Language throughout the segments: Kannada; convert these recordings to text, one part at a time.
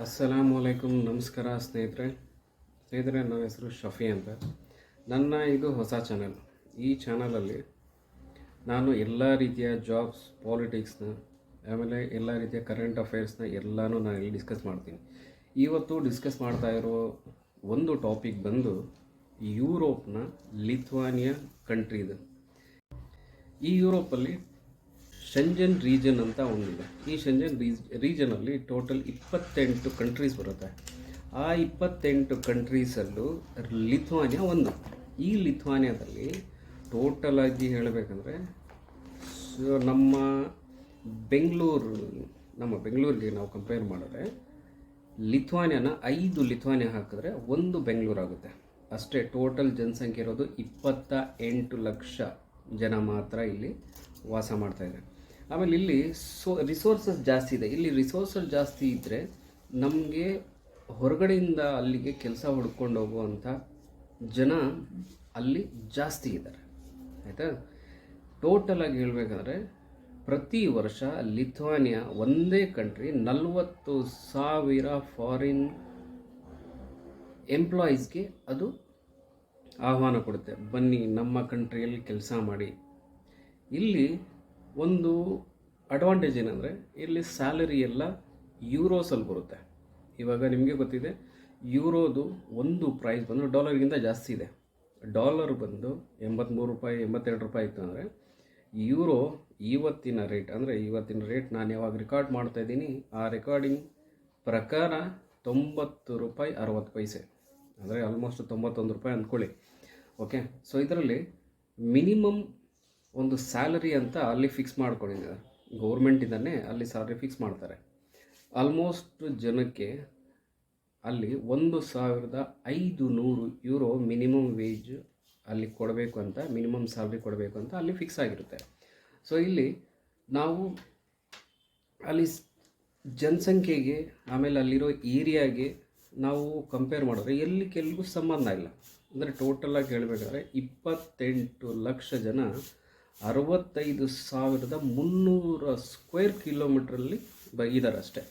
ಅಸ್ಸಲಾಮುಅಲೈಕುಮ್. ನಮಸ್ಕಾರ ಸ್ನೇಹಿತರೆ. ನನ್ನ ಹೆಸರು ಶಫಿ ಅಂತ. ನನ್ನ ಇದು ಹೊಸ ಚಾನಲ್. ಈ ಚಾನಲಲ್ಲಿ ನಾನು ಎಲ್ಲ ರೀತಿಯ ಜಾಬ್ಸ್, ಪಾಲಿಟಿಕ್ಸ್ನ, ಆಮೇಲೆ ಎಲ್ಲ ರೀತಿಯ ಕರೆಂಟ್ ಅಫೇರ್ಸ್ನ ಎಲ್ಲನೂ ನಾನು ಇಲ್ಲಿ ಡಿಸ್ಕಸ್ ಮಾಡ್ತೀನಿ. ಇವತ್ತು ಡಿಸ್ಕಸ್ ಮಾಡ್ತಾ ಇರೋ ಒಂದು ಟಾಪಿಕ್ ಬಂದು ಯುರೋಪ್ನ ಲಿಥುವಾನಿಯಾ ಕಂಟ್ರಿದು. ಈ ಯುರೋಪಲ್ಲಿ ಶೆಂಜನ್ ರೀಜನ್ ಅಂತ ಒಂದಿದೆ. ಈ ಶೆಂಜನ್ ರೀಜನಲ್ಲಿ ಟೋಟಲ್ 28 ಕಂಟ್ರೀಸ್ ಬರುತ್ತೆ. ಆ 28 ಕಂಟ್ರೀಸಲ್ಲೂ ಲಿಥುವಾನಿಯಾ ಒಂದು. ಈ ಲಿಥುವಾನಿಯಾದಲ್ಲಿ ಟೋಟಲ್ ಆಗಿ ಹೇಳಬೇಕಂದ್ರೆ ನಮ್ಮ ಬೆಂಗಳೂರಿಗೆ ನಾವು ಕಂಪೇರ್ ಮಾಡಿದ್ರೆ ಲಿಥುವಾನಿಯಾನ 5 ಲಿಥುವಾನಿಯಾ ಹಾಕಿದ್ರೆ ಒಂದು ಬೆಂಗಳೂರು ಆಗುತ್ತೆ ಅಷ್ಟೇ. ಟೋಟಲ್ ಜನಸಂಖ್ಯೆ ಇರೋದು 28 ಲಕ್ಷ ಜನ ಮಾತ್ರ ಇಲ್ಲಿ ವಾಸ ಮಾಡ್ತಾಯಿದ್ದಾರೆ. ಆಮೇಲೆ ಇಲ್ಲಿ ರಿಸೋರ್ಸಸ್ ಜಾಸ್ತಿ ಇದೆ. ಇಲ್ಲಿ ರಿಸೋರ್ಸಸ್ ಜಾಸ್ತಿ ಇದ್ದರೆ ನಮಗೆ ಹೊರಗಡೆಯಿಂದ ಅಲ್ಲಿಗೆ ಕೆಲಸ ಹುಡ್ಕೊಂಡು ಹೋಗುವಂಥ ಜನ ಅಲ್ಲಿ ಜಾಸ್ತಿ ಇದ್ದಾರೆ. ಆಯಿತಾ? ಟೋಟಲಾಗಿ ಹೇಳಬೇಕಂದ್ರೆ ಪ್ರತಿ ವರ್ಷ ಲಿಥುವಾನಿಯಾ ಒಂದೇ ಕಂಟ್ರಿ 40,000 ಫಾರಿನ್ ಎಂಪ್ಲಾಯೀಸ್ಗೆ ಅದು ಆಹ್ವಾನ ಕೊಡುತ್ತೆ, ಬನ್ನಿ ನಮ್ಮ ಕಂಟ್ರಿಯಲ್ಲಿ ಕೆಲಸ ಮಾಡಿ. ಇಲ್ಲಿ ಒಂದು ಅಡ್ವಾಂಟೇಜ್ ಏನಂದರೆ ಇಲ್ಲಿ ಸ್ಯಾಲರಿ ಎಲ್ಲ ಯೂರೋಸಲ್ಲಿ ಬರುತ್ತೆ. ಇವಾಗ ನಿಮಗೆ ಗೊತ್ತಿದೆ ಯೂರೋದು ಒಂದು ಪ್ರೈಸ್ ಬಂದು ಡಾಲರ್ಗಿಂತ ಜಾಸ್ತಿ ಇದೆ. ಡಾಲರ್ ಬಂದು 83 ರೂಪಾಯಿ 82 ರೂಪಾಯಿ ಇತ್ತು ಅಂದರೆ ಯೂರೋ ಇವತ್ತಿನ ರೇಟ್ ನಾನು ಯಾವಾಗ ರೆಕಾರ್ಡ್ ಮಾಡ್ತಾಯಿದ್ದೀನಿ ಆ ರೆಕಾರ್ಡಿಂಗ್ ಪ್ರಕಾರ 90 ರೂಪಾಯಿ 60 ಪೈಸೆ, ಅಂದರೆ ಆಲ್ಮೋಸ್ಟ್ 91 ರೂಪಾಯಿ ಅಂದ್ಕೊಳ್ಳಿ. ಓಕೆ, ಸೊ ಇದರಲ್ಲಿ ಮಿನಿಮಮ್ ಒಂದು ಸ್ಯಾಲರಿ ಅಂತ ಅಲ್ಲಿ ಫಿಕ್ಸ್ ಮಾಡ್ಕೊಂಡಿದ್ದಾರೆ. ಗೌರ್ಮೆಂಟಿಂದನೇ ಅಲ್ಲಿ ಸ್ಯಾಲರಿ ಫಿಕ್ಸ್ ಮಾಡ್ತಾರೆ. ಆಲ್ಮೋಸ್ಟ್ ಜನಕ್ಕೆ ಅಲ್ಲಿ 1,500 ಯೂರೋ ಮಿನಿಮಮ್ ವೇಜ್ ಅಲ್ಲಿ ಕೊಡಬೇಕು ಅಂತ, ಮಿನಿಮಮ್ ಸ್ಯಾಲ್ರಿ ಕೊಡಬೇಕು ಅಂತ ಅಲ್ಲಿ ಫಿಕ್ಸ್ ಆಗಿರುತ್ತೆ. ಸೊ ಇಲ್ಲಿ ನಾವು ಅಲ್ಲಿ ಜನಸಂಖ್ಯೆಗೆ ಆಮೇಲೆ ಅಲ್ಲಿರೋ ಏರಿಯಾಗೆ ನಾವು ಕಂಪೇರ್ ಮಾಡಿದ್ರೆ ಎಲ್ಲಿ ಕೆಲವು ಸಂಬಂಧ ಇಲ್ಲ. ಅಂದರೆ ಟೋಟಲಾಗಿ ಹೇಳಬೇಕಾದ್ರೆ 28 ಲಕ್ಷ ಜನ 65,300 ಸ್ಕ್ವೇರ್ ಕಿಲೋಮೀಟ್ರಲ್ಲಿ ಇದ್ದಾರೆ ಅಷ್ಟೇ.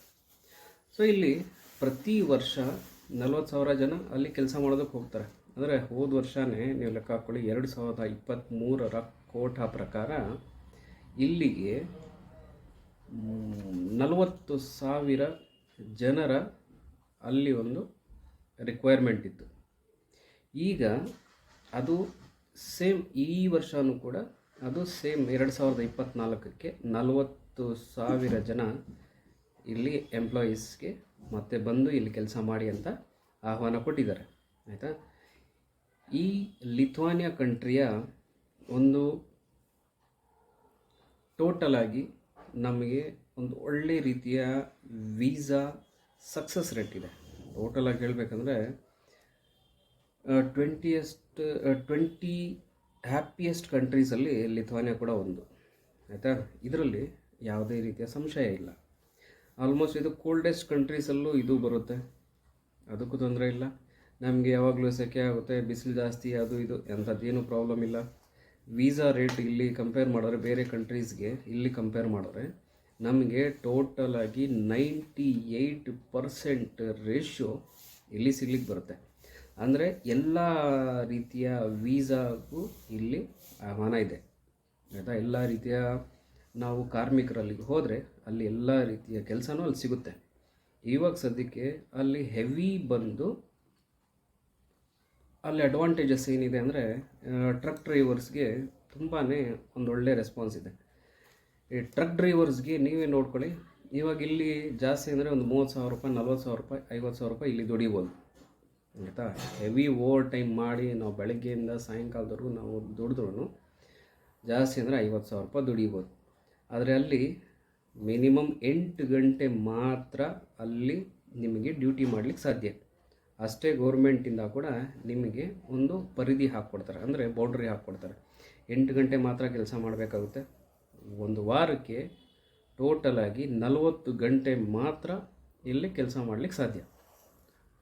ಸೊ ಇಲ್ಲಿ ಪ್ರತಿ ವರ್ಷ 40,000 ಜನ ಅಲ್ಲಿ ಕೆಲಸ ಮಾಡೋದಕ್ಕೆ ಹೋಗ್ತಾರೆ. ಅಂದರೆ ಹೋದ ವರ್ಷವೇ ನೀವು ಲೆಕ್ಕ ಹಾಕ್ಕೊಳ್ಳಿ, 2023 ಕೋಟಾ ಪ್ರಕಾರ ಇಲ್ಲಿಗೆ 40,000 ಜನರ ಅಲ್ಲಿ ಒಂದು ರಿಕ್ವೈರ್ಮೆಂಟ್ ಇತ್ತು. ಈಗ ಅದು ಸೇಮ್ ಈ ವರ್ಷವೂ ಕೂಡ ಅದು ಸೇಮ್ 2024ಕ್ಕೆ 40,000 ಜನ ಇಲ್ಲಿ ಎಂಪ್ಲಾಯೀಸ್ಗೆ ಮತ್ತೆ ಬಂದು ಇಲ್ಲಿ ಕೆಲಸ ಮಾಡಿ ಅಂತ ಆಹ್ವಾನ ಕೊಟ್ಟಿದ್ದಾರೆ. ಆಯಿತಾ? ಈ ಲಿಥುವಾನಿಯಾ ಕಂಟ್ರಿಯ ಒಂದು ಟೋಟಲಾಗಿ ನಮಗೆ ಒಂದು ಒಳ್ಳೆ ರೀತಿಯ ವೀಸಾ ಸಕ್ಸಸ್ ರೇಟ್ ಇದೆ. ಟೋಟಲಾಗಿ ಹೇಳಬೇಕಂದ್ರೆ 20 ಹ್ಯಾಪಿಯೆಸ್ಟ್ ಕಂಟ್ರೀಸಲ್ಲಿ ಲಿಥುವಾನಿಯಾ ಕೂಡ ಒಂದು. ಆಯಿತಾ? ಇದರಲ್ಲಿ ಯಾವುದೇ ರೀತಿಯ ಸಂಶಯ ಇಲ್ಲ. ಆಲ್ಮೋಸ್ಟ್ ಇದು ಕೋಲ್ಡೆಸ್ಟ್ ಕಂಟ್ರೀಸಲ್ಲೂ ಇದು ಬರುತ್ತೆ, ಅದಕ್ಕೂ ತೊಂದರೆ ಇಲ್ಲ. ನಮಗೆ ಯಾವಾಗಲೂ ಸೆಕೆ ಆಗುತ್ತೆ, ಬಿಸಿಲು ಜಾಸ್ತಿ, ಅದು ಇದು ಅಂಥದ್ದೇನು ಪ್ರಾಬ್ಲಮ್ ಇಲ್ಲ. ವೀಸಾ ರೇಟ್ ಇಲ್ಲಿ ಕಂಪೇರ್ ಮಾಡಿದ್ರೆ ಬೇರೆ ಕಂಟ್ರೀಸ್ಗೆ ಇಲ್ಲಿ ಕಂಪೇರ್ ಮಾಡಿದ್ರೆ ನಮಗೆ ಟೋಟಲಾಗಿ 98% ರೇಷ್ಯೋ ಇಲ್ಲಿ ಸಿಗ್ಲಿಕ್ಕೆ ಬರುತ್ತೆ. ಅಂದರೆ ಎಲ್ಲ ರೀತಿಯ ವೀಸಾಗೂ ಇಲ್ಲಿ ಆಹ್ವಾನ ಇದೆ. ಆಯಿತಾ? ಎಲ್ಲ ರೀತಿಯ ನಾವು ಕಾರ್ಮಿಕರಲ್ಲಿ ಹೋದರೆ ಅಲ್ಲಿ ಎಲ್ಲ ರೀತಿಯ ಕೆಲಸನೂ ಅಲ್ಲಿ ಸಿಗುತ್ತೆ. ಇವಾಗ ಸದ್ಯಕ್ಕೆ ಅಲ್ಲಿ ಹೆವಿ ಬಂದು ಅಲ್ಲಿ ಅಡ್ವಾಂಟೇಜಸ್ ಏನಿದೆ ಅಂದರೆ ಟ್ರಕ್ ಡ್ರೈವರ್ಸ್ಗೆ ತುಂಬಾ ಒಂದೊಳ್ಳೆ ರೆಸ್ಪಾನ್ಸ್ ಇದೆ. ಈ ಟ್ರಕ್ ಡ್ರೈವರ್ಸ್ಗೆ ನೀವೇ ನೋಡ್ಕೊಳ್ಳಿ, ಇವಾಗ ಇಲ್ಲಿ ಜಾಸ್ತಿ ಅಂದರೆ ಒಂದು 30,000 ರೂಪಾಯಿ 40,000 ರೂಪಾಯಿ 50,000 ರೂಪಾಯಿ ಇಲ್ಲಿ ದುಡಿಬೋದು. ಆಯಿತಾ? ಹೆವಿ ಓವರ್ ಟೈಮ್ ಮಾಡಿ ನಾವು ಬೆಳಗ್ಗೆಯಿಂದ ಸಾಯಂಕಾಲದವರೆಗೂ ನಾವು ದುಡಿದ್ರೂ ಜಾಸ್ತಿ ಅಂದರೆ 50,000 ರೂಪಾಯಿ ದುಡಿಬೋದು. ಆದರೆ ಅಲ್ಲಿ ಮಿನಿಮಮ್ 8 ಗಂಟೆ ಮಾತ್ರ ಅಲ್ಲಿ ನಿಮಗೆ ಡ್ಯೂಟಿ ಮಾಡಲಿಕ್ಕೆ ಸಾಧ್ಯ. ಅಷ್ಟೇ ಗೌರ್ಮೆಂಟಿಂದ ಕೂಡ ನಿಮಗೆ ಒಂದು ಪರಿಧಿ ಹಾಕ್ಕೊಡ್ತಾರೆ, ಅಂದರೆ ಬೌಂಡ್ರಿ ಹಾಕ್ಕೊಡ್ತಾರೆ. 8 ಗಂಟೆ ಮಾತ್ರ ಕೆಲಸ ಮಾಡಬೇಕಾಗುತ್ತೆ. ಒಂದು ವಾರಕ್ಕೆ ಟೋಟಲಾಗಿ 40 ಗಂಟೆ ಮಾತ್ರ ಇಲ್ಲಿ ಕೆಲಸ ಮಾಡಲಿಕ್ಕೆ ಸಾಧ್ಯ.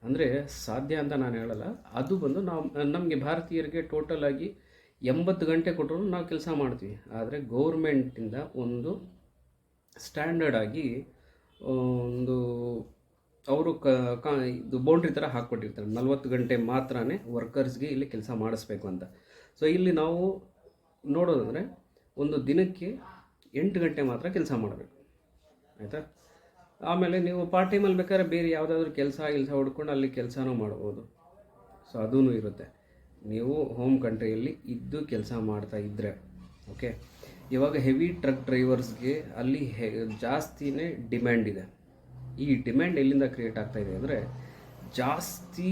ಅಂದರೆ ಸಾಧ್ಯ ಅಂತ ನಾನು ಹೇಳಲ್ಲ, ಅದು ಬಂದು ನಮಗೆ ಭಾರತೀಯರಿಗೆ ಟೋಟಲಾಗಿ 80 ಗಂಟೆ ಕೊಟ್ಟರು ನಾವು ಕೆಲಸ ಮಾಡ್ತೀವಿ. ಆದರೆ ಗೌರ್ಮೆಂಟಿಂದ ಒಂದು ಸ್ಟ್ಯಾಂಡರ್ಡ್ ಆಗಿ ಒಂದು ಅವರು ಇದು ಬೌಂಡ್ರಿ ಥರ ಹಾಕ್ಕೊಟ್ಟಿರ್ತಾರೆ 40 ಗಂಟೆ ಮಾತ್ರನೇ ವರ್ಕರ್ಸ್ಗೆ ಇಲ್ಲಿ ಕೆಲಸ ಮಾಡಿಸ್ಬೇಕು ಅಂತ. ಸೊ ಇಲ್ಲಿ ನಾವು ನೋಡೋದಂದರೆ ಒಂದು ದಿನಕ್ಕೆ 8 ಗಂಟೆ ಮಾತ್ರ ಕೆಲಸ ಮಾಡಬೇಕು, ಆಯಿತಾ. ಆಮೇಲೆ ನೀವು ಪಾರ್ಟ್ ಟೈಮಲ್ಲಿ ಬೇಕಾದ್ರೆ ಬೇರೆ ಯಾವುದಾದ್ರೂ ಕೆಲಸ ಹುಡ್ಕೊಂಡು ಅಲ್ಲಿ ಕೆಲಸನೂ ಮಾಡ್ಬೋದು. ಸೊ ಅದೂ ಇರುತ್ತೆ, ನೀವು ಹೋಮ್ ಕಂಟ್ರಿಯಲ್ಲಿ ಇದ್ದು ಕೆಲಸ ಮಾಡ್ತಾ ಇದ್ದರೆ. ಓಕೆ, ಇವಾಗ ಹೆವಿ ಟ್ರಕ್ ಡ್ರೈವರ್ಸ್ಗೆ ಅಲ್ಲಿ ಜಾಸ್ತಿನೇ ಡಿಮ್ಯಾಂಡ್ ಇದೆ. ಈ ಡಿಮ್ಯಾಂಡ್ ಎಲ್ಲಿಂದ ಕ್ರಿಯೇಟ್ ಆಗ್ತಾಯಿದೆ ಅಂದರೆ, ಜಾಸ್ತಿ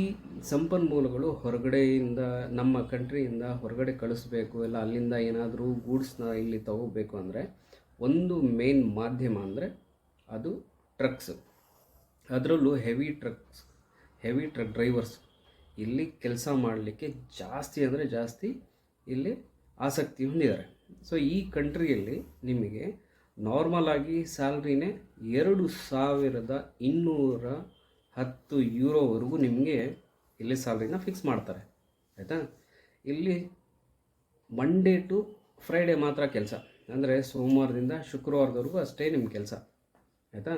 ಸಂಪನ್ಮೂಲಗಳು ಹೊರಗಡೆಯಿಂದ ನಮ್ಮ ಕಂಟ್ರಿಯಿಂದ ಹೊರಗಡೆ ಕಳಿಸ್ಬೇಕು, ಇಲ್ಲ ಅಲ್ಲಿಂದ ಏನಾದರೂ ಗೂಡ್ಸ್ನ ಇಲ್ಲಿ ತಗೋಬೇಕು ಅಂದರೆ ಒಂದು ಮೇನ್ ಮಾಧ್ಯಮ ಅಂದರೆ ಅದು ಟ್ರಕ್ಸ್. ಅದರಲ್ಲೂ ಹೆವಿ ಟ್ರಕ್ ಡ್ರೈವರ್ಸ್ ಇಲ್ಲಿ ಕೆಲಸ ಮಾಡಲಿಕ್ಕೆ ಜಾಸ್ತಿ ಅಂದರೆ ಜಾಸ್ತಿ ಇಲ್ಲಿ ಆಸಕ್ತಿ ಹೊಂದಿದ್ದಾರೆ. ಸೊ ಈ ಕಂಟ್ರಿಯಲ್ಲಿ ನಿಮಗೆ ನಾರ್ಮಲ್ ಆಗಿ ಸ್ಯಾಲ್ರಿನೇ 2210 ಯೂರೋವರೆಗೂ ನಿಮಗೆ ಇಲ್ಲಿ ಸ್ಯಾಲ್ರಿನ ಫಿಕ್ಸ್ ಮಾಡ್ತಾರೆ, ಆಯಿತಾ. ಇಲ್ಲಿ ಮಂಡೇ ಟು ಫ್ರೈಡೇ ಮಾತ್ರ ಕೆಲಸ, ಅಂದರೆ ಸೋಮವಾರದಿಂದ ಶುಕ್ರವಾರದವರೆಗೂ ಅಷ್ಟೇ ನಿಮ್ಮ ಕೆಲಸ, ಆಯಿತಾ.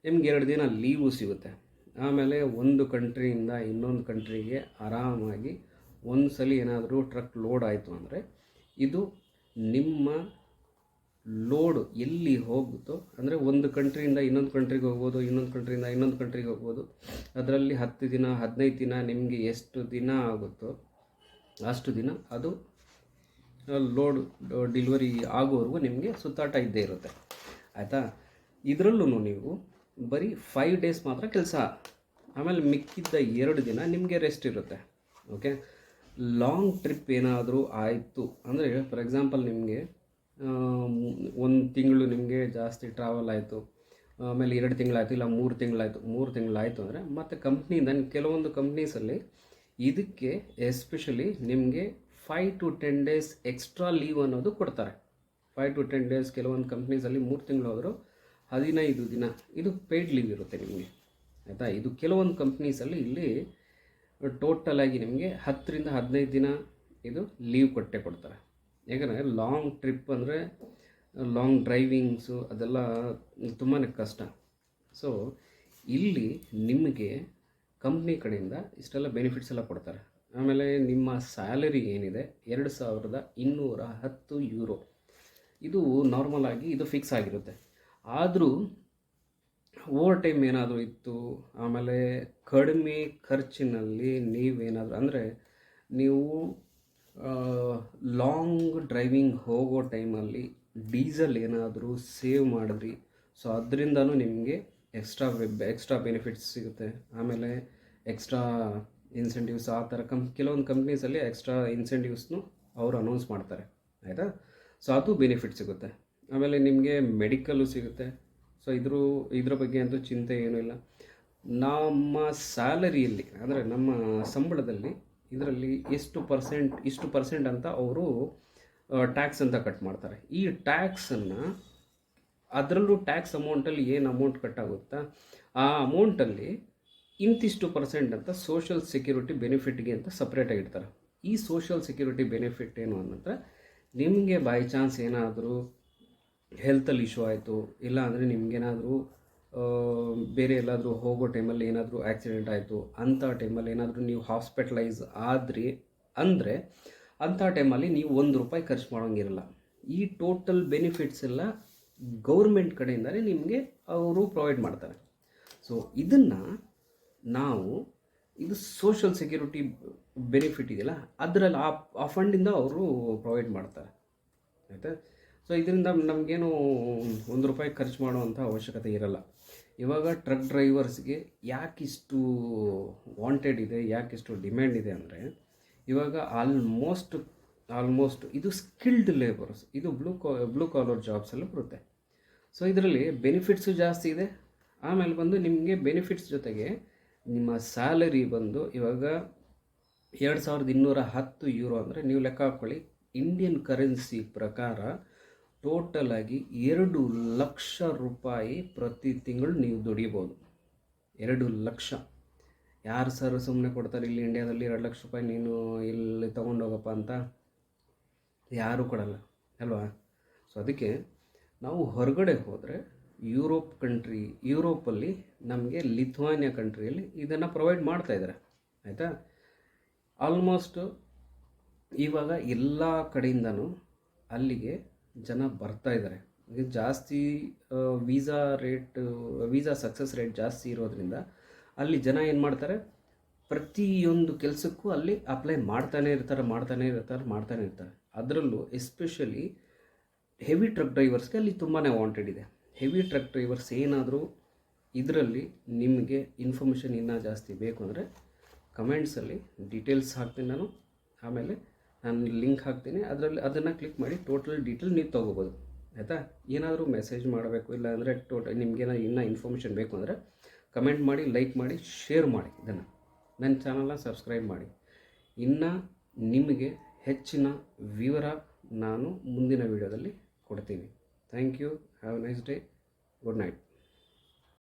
ನಿಮ್ಗೆ 2 ದಿನ ಲೀವು ಸಿಗುತ್ತೆ. ಆಮೇಲೆ ಒಂದು ಕಂಟ್ರಿಯಿಂದ ಇನ್ನೊಂದು ಕಂಟ್ರಿಗೆ ಆರಾಮಾಗಿ ಒಂದು ಸಲ ಏನಾದರೂ ಟ್ರಕ್ ಲೋಡ್ ಆಯಿತು ಅಂದರೆ ಇದು ನಿಮ್ಮ ಲೋಡ್ ಎಲ್ಲಿ ಹೋಗುತ್ತೋ, ಅಂದರೆ ಒಂದು ಕಂಟ್ರಿಯಿಂದ ಇನ್ನೊಂದು ಕಂಟ್ರಿಗೆ ಹೋಗ್ಬೋದು, ಇನ್ನೊಂದು ಕಂಟ್ರಿಯಿಂದ ಇನ್ನೊಂದು ಕಂಟ್ರಿಗೆ ಹೋಗ್ಬೋದು. ಅದರಲ್ಲಿ 10 ದಿನ 15 ದಿನ ನಿಮಗೆ ಎಷ್ಟು ದಿನ ಆಗುತ್ತೋ ಅಷ್ಟು ದಿನ ಅದು ಲೋಡ್ ಡೆಲಿವರಿ ಆಗೋವರೆಗೂ ನಿಮಗೆ ಸುತ್ತಾಟ ಇದ್ದೇ ಇರುತ್ತೆ, ಆಯಿತಾ. ಇದರಲ್ಲೂ ನೀವು ಬರೀ 5 ಡೇಸ್ ಮಾತ್ರ ಕೆಲಸ, ಆಮೇಲೆ ಮಿಕ್ಕಿದ್ದ 2 ದಿನ ನಿಮಗೆ ರೆಸ್ಟ್ ಇರುತ್ತೆ. ಓಕೆ, ಲಾಂಗ್ ಟ್ರಿಪ್ ಏನಾದರೂ ಆಯಿತು ಅಂದರೆ, ಫಾರ್ ಎಕ್ಸಾಂಪಲ್ ನಿಮಗೆ 1 ತಿಂಗಳು ನಿಮಗೆ ಜಾಸ್ತಿ ಟ್ರಾವೆಲ್ ಆಯಿತು, ಆಮೇಲೆ 2 ತಿಂಗಳಾಯಿತು, ಇಲ್ಲ 3 ತಿಂಗಳಾಯಿತು ಅಂದರೆ ಮತ್ತೆ ಕಂಪ್ನಿಯಿಂದ ಕೆಲವೊಂದು ಕಂಪ್ನೀಸಲ್ಲಿ ಇದಕ್ಕೆ ಎಸ್ಪೆಷಲಿ ನಿಮಗೆ 5 to 10 ಡೇಸ್ ಎಕ್ಸ್ಟ್ರಾ ಲೀವ್ ಅನ್ನೋದು ಕೊಡ್ತಾರೆ. 5 to 10 ಡೇಸ್ ಕೆಲವೊಂದು ಕಂಪ್ನೀಸಲ್ಲಿ 3 ತಿಂಗಳು ಹೋದರೂ 15 ದಿನ ಇದು ಪೇಯ್ಡ್ ಲೀವ್ ಇರುತ್ತೆ ನಿಮಗೆ, ಆಯಿತಾ. ಇದು ಕೆಲವೊಂದು ಕಂಪ್ನೀಸಲ್ಲಿ ಇಲ್ಲಿ ಟೋಟಲಾಗಿ ನಿಮಗೆ 10 ರಿಂದ 15 ದಿನ ಇದು ಲೀವ್ ಕೊಡ್ತಾರೆ. ಯಾಕಂದರೆ ಲಾಂಗ್ ಟ್ರಿಪ್ ಅಂದರೆ ಲಾಂಗ್ ಡ್ರೈವಿಂಗ್ಸು ಅದೆಲ್ಲ ತುಂಬಾ ಕಷ್ಟ. ಸೊ ಇಲ್ಲಿ ನಿಮಗೆ ಕಂಪ್ನಿ ಕಡೆಯಿಂದ ಇಷ್ಟೆಲ್ಲ ಬೆನಿಫಿಟ್ಸ್ ಎಲ್ಲ ಕೊಡ್ತಾರೆ. ಆಮೇಲೆ ನಿಮ್ಮ ಸ್ಯಾಲರಿ ಏನಿದೆ 2210 ಯೂರೋ, ಇದು ನಾರ್ಮಲ್ ಆಗಿ ಇದು ಫಿಕ್ಸ್ ಆಗಿರುತ್ತೆ. ಆದರೂ ಓವರ್ ಟೈಮ್ ಏನಾದರೂ ಇತ್ತು, ಆಮೇಲೆ ಕಡಿಮೆ ಖರ್ಚಿನಲ್ಲಿ ನೀವೇನಾದರೂ ಅಂದರೆ ನೀವು ಲಾಂಗ್ ಡ್ರೈವಿಂಗ್ ಹೋಗೋ ಟೈಮಲ್ಲಿ ಏನಾದರೂ ಸೇವ್ ಮಾಡಿದ್ರಿ, ಸೊ ಅದರಿಂದನೂ ನಿಮಗೆ ಎಕ್ಸ್ಟ್ರಾ ಬೆನಿಫಿಟ್ಸ್ ಸಿಗುತ್ತೆ. ಆಮೇಲೆ ಎಕ್ಸ್ಟ್ರಾ ಇನ್ಸೆಂಟಿವ್ಸ್ ಆ ಥರ ಕೆಲವೊಂದು ಕಂಪ್ನೀಸಲ್ಲಿ ಎಕ್ಸ್ಟ್ರಾ ಇನ್ಸೆಂಟಿವ್ಸ್ನು ಅವರು ಅನೌನ್ಸ್ ಮಾಡ್ತಾರೆ, ಆಯಿತಾ. ಸೊ ಅದು ಬೆನಿಫಿಟ್ ಸಿಗುತ್ತೆ. ಆಮೇಲೆ ನಿಮಗೆ ಮೆಡಿಕಲ್ಲು ಸಿಗುತ್ತೆ. ಸೊ ಇದ್ರ ಬಗ್ಗೆ ಅಂತೂ ಚಿಂತೆ ಏನೂ ಇಲ್ಲ. ನಮ್ಮ ಸ್ಯಾಲರಿಯಲ್ಲಿ ಅಂದರೆ ನಮ್ಮ ಸಂಬಳದಲ್ಲಿ ಇದರಲ್ಲಿ ಇಷ್ಟು ಪರ್ಸೆಂಟ್ ಅಂತ ಅವರು ಟ್ಯಾಕ್ಸ್ ಅಂತ ಕಟ್ ಮಾಡ್ತಾರೆ. ಈ ಟ್ಯಾಕ್ಸನ್ನು ಅದರಲ್ಲೂ ಟ್ಯಾಕ್ಸ್ ಅಮೌಂಟಲ್ಲಿ ಏನು ಅಮೌಂಟ್ ಕಟ್ಟಾಗುತ್ತಾ ಆ ಅಮೌಂಟಲ್ಲಿ ಇಂತಿಷ್ಟು ಪರ್ಸೆಂಟ್ ಅಂತ ಸೋಷಲ್ ಸೆಕ್ಯೂರಿಟಿ ಬೆನಿಫಿಟ್ಗೆ ಅಂತ ಸಪ್ರೇಟಾಗಿ ಇಡ್ತಾರೆ. ಈ ಸೋಷಲ್ ಸೆಕ್ಯೂರಿಟಿ ಬೆನಿಫಿಟ್ ಏನು ಅನ್ನಂದ್ರೆ, ನಿಮಗೆ ಬೈ ಚಾನ್ಸ್ ಏನಾದರೂ ಹೆಲ್ತಲ್ಲಿ ಇಶ್ಯೂ ಆಯಿತು, ಇಲ್ಲ ಅಂದರೆ ನಿಮಗೇನಾದರೂ ಬೇರೆ ಎಲ್ಲಾದರೂ ಹೋಗೋ ಟೈಮಲ್ಲಿ ಏನಾದರೂ ಆ್ಯಕ್ಸಿಡೆಂಟ್ ಆಯಿತು, ಅಂಥ ಟೈಮಲ್ಲಿ ಏನಾದರೂ ನೀವು ಹಾಸ್ಪಿಟಲೈಸ್ ಆದ್ರಿ ಅಂದರೆ ಅಂಥ ಟೈಮಲ್ಲಿ ನೀವು ₹1 ಖರ್ಚು ಮಾಡೋಂಗಿರಲ್ಲ. ಈ ಟೋಟಲ್ ಬೆನಿಫಿಟ್ಸ್ ಎಲ್ಲ ಗೌರ್ಮೆಂಟ್ ಕಡೆಯಿಂದಲೇ ನಿಮಗೆ ಅವರು ಪ್ರೊವೈಡ್ ಮಾಡ್ತಾರೆ. ಸೊ ಇದನ್ನು ನಾವು ಇದು ಸೋಷಲ್ ಸೆಕ್ಯೂರಿಟಿ ಬೆನಿಫಿಟ್ ಇದೆಯಲ್ಲ ಅದರಲ್ಲಿ ಆ ಫಂಡಿಂದ ಅವರು ಪ್ರೊವೈಡ್ ಮಾಡ್ತಾರೆ, ಆಯಿತಾ. ಸೊ ಇದರಿಂದ ನಮಗೇನು ₹1 ಖರ್ಚು ಮಾಡುವಂಥ ಅವಶ್ಯಕತೆ ಇರಲ್ಲ. ಇವಾಗ ಟ್ರಕ್ ಡ್ರೈವರ್ಸ್ಗೆ ಯಾಕಿಷ್ಟು ವಾಂಟೆಡ್ ಇದೆ, ಯಾಕಿಷ್ಟು ಡಿಮ್ಯಾಂಡ್ ಇದೆ ಅಂದರೆ, ಇವಾಗ ಆಲ್ಮೋಸ್ಟ್ ಇದು ಸ್ಕಿಲ್ಡ್ ಲೇಬರ್ಸ್, ಇದು ಬ್ಲೂ ಕಾಲರ್ ಜಾಬ್ಸಲ್ಲಿ ಬರುತ್ತೆ. ಸೊ ಇದರಲ್ಲಿ ಬೆನಿಫಿಟ್ಸು ಜಾಸ್ತಿ ಇದೆ. ಆಮೇಲೆ ಬಂದು ನಿಮಗೆ ಬೆನಿಫಿಟ್ಸ್ ಜೊತೆಗೆ ನಿಮ್ಮ ಸ್ಯಾಲರಿ ಬಂದು ಇವಾಗ 2210 ಯೂರೋ ಅಂದರೆ ನೀವು ಲೆಕ್ಕ ಹಾಕ್ಕೊಳ್ಳಿ, ಇಂಡಿಯನ್ ಕರೆನ್ಸಿ ಪ್ರಕಾರ ಟೋಟಲಾಗಿ ₹2 ಲಕ್ಷ ಪ್ರತಿ ತಿಂಗಳು ನೀವು ದುಡಿಬೋದು. 2 ಲಕ್ಷ ಯಾರು ಸರ್ ಸುಮ್ಮನೆ ಕೊಡ್ತಾರೆ ಇಲ್ಲಿ ಇಂಡಿಯಾದಲ್ಲಿ ₹2 ಲಕ್ಷ ನೀನು ಇಲ್ಲಿ ತೊಗೊಂಡೋಗಪ್ಪ ಅಂತ ಯಾರೂ ಕೊಡಲ್ಲ ಅಲ್ವಾ. ಸೊ ಅದಕ್ಕೆ ನಾವು ಹೊರಗಡೆ ಹೋದರೆ ಯುರೋಪಲ್ಲಿ ನಮಗೆ ಲಿಥುವಾನಿಯಾ ಕಂಟ್ರಿಯಲ್ಲಿ ಇದನ್ನು ಪ್ರೊವೈಡ್ ಮಾಡ್ತಾ ಇದ್ದಾರೆ. ಆಯಿತಾ, ಆಲ್ಮೋಸ್ಟ್ ಇವಾಗ ಎಲ್ಲ ಕಡೆಯಿಂದನೂ ಅಲ್ಲಿಗೆ ಜನ ಬರ್ತಾ ಇದ್ದಾರೆ. ಜಾಸ್ತಿ ವೀಸಾ ಸಕ್ಸಸ್ ರೇಟ್ ಜಾಸ್ತಿ ಇರೋದ್ರಿಂದ ಅಲ್ಲಿ ಜನ ಏನು ಮಾಡ್ತಾರೆ, ಪ್ರತಿಯೊಂದು ಕೆಲಸಕ್ಕೂ ಅಲ್ಲಿ ಅಪ್ಲೈ ಮಾಡ್ತಾನೆ ಇರ್ತಾರೆ. ಅದರಲ್ಲೂ ಎಸ್ಪೆಷಲಿ ಹೆವಿ ಟ್ರಕ್ ಡ್ರೈವರ್ಸ್ಗೆ ಅಲ್ಲಿ ತುಂಬಾ ವಾಂಟೆಡ್ ಇದೆ. ಹೆವಿ ಟ್ರಕ್ ಡ್ರೈವರ್ಸ್ ಏನಾದರೂ ಇದರಲ್ಲಿ ನಿಮಗೆ ಇನ್ಫಾರ್ಮೇಷನ್ ಇನ್ನೂ ಜಾಸ್ತಿ ಬೇಕು ಅಂದರೆ ಕಮೆಂಟ್ಸಲ್ಲಿ ಡೀಟೇಲ್ಸ್ ಹಾಕ್ತೀನಿ ನಾನು. ಆಮೇಲೆ ನಾನು ಲಿಂಕ್ ಹಾಕ್ತೀನಿ, ಅದನ್ನು ಕ್ಲಿಕ್ ಮಾಡಿ ಟೋಟಲ್ ಡೀಟೇಲ್ ನೀವು ತೊಗೋಬೋದು. ಆಯಿತಾ, ಏನಾದರೂ ಮೆಸೇಜ್ ಮಾಡಬೇಕು ಇಲ್ಲ ಅಂದರೆ ನಿಮಗೇನಾದ್ರು ಇನ್ನೂ ಇನ್ಫಾರ್ಮೇಷನ್ ಬೇಕು ಅಂದರೆ ಕಮೆಂಟ್ ಮಾಡಿ, ಲೈಕ್ ಮಾಡಿ, ಶೇರ್ ಮಾಡಿ. ಇದನ್ನು ನನ್ನ ಚಾನಲ್ನ ಸಬ್ಸ್ಕ್ರೈಬ್ ಮಾಡಿ. ಇನ್ನು ನಿಮಗೆ ಹೆಚ್ಚಿನ ವಿವರ ನಾನು ಮುಂದಿನ ವೀಡಿಯೋದಲ್ಲಿ ಕೊಡ್ತೀನಿ. Thank you. Have a nice day. Good night.